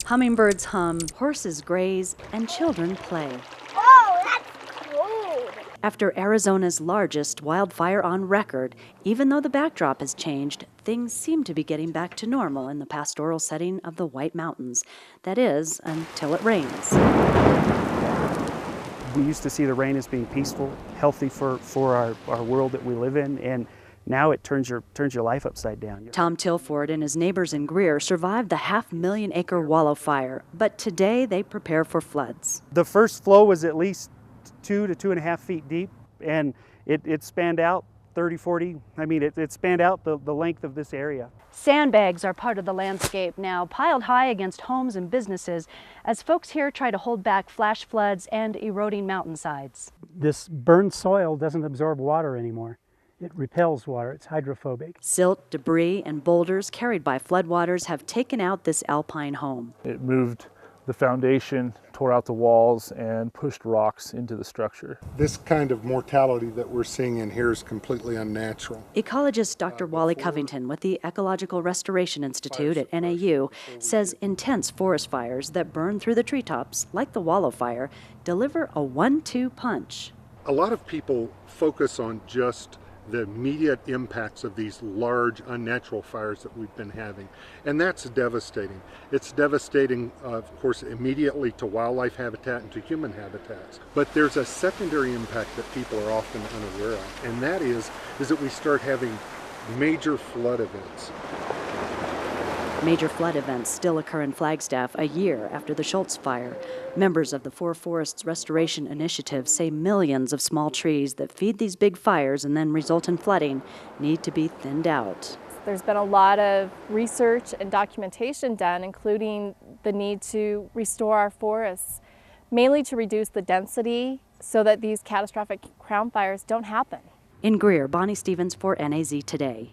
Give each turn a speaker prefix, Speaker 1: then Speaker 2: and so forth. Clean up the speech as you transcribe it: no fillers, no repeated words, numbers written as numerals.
Speaker 1: Hummingbirds hum, horses graze, and children play.
Speaker 2: Oh, that's cold.
Speaker 1: After Arizona's largest wildfire on record, even though the backdrop has changed, things seem to be getting back to normal in the pastoral setting of the White Mountains. That is, until it rains.
Speaker 3: We used to see the rain as being peaceful, healthy for our world that we live in, and now it turns your life upside down.
Speaker 1: Tom Tilford and his neighbors in Greer survived the 500,000-acre Wallow fire, but today they prepare for floods.
Speaker 3: The first flow was at least 2 to 2.5 feet deep, and it spanned out 30, 40, it spanned out the length of this area.
Speaker 1: Sandbags are part of the landscape now, piled high against homes and businesses as folks here try to hold back flash floods and eroding mountainsides.
Speaker 4: This burned soil doesn't absorb water anymore. It repels water. It's hydrophobic.
Speaker 1: Silt, debris, and boulders carried by floodwaters have taken out this alpine home.
Speaker 5: It moved the foundation, tore out the walls, and pushed rocks into the structure.
Speaker 6: This kind of mortality that we're seeing in here is completely unnatural.
Speaker 1: Ecologist Dr. Wally Covington with the Ecological Restoration Institute at NAU says intense forest fires that burn through the treetops, like the Wallow fire, deliver a 1-2 punch.
Speaker 6: A lot of people focus on just the immediate impacts of these large unnatural fires that we've been having, and that's devastating. It's devastating, of course, immediately to wildlife habitat and to human habitats, but there's a secondary impact that people are often unaware of, and that is that we start having major flood events.
Speaker 1: Major flood events still occur in Flagstaff a year after the Schultz fire. Members of the Four Forests Restoration Initiative say millions of small trees that feed these big fires and then result in flooding need to be thinned out.
Speaker 7: There's been a lot of research and documentation done, including the need to restore our forests, mainly to reduce the density so that these catastrophic crown fires don't happen.
Speaker 1: In Greer, Bonnie Stevens for NAZ Today.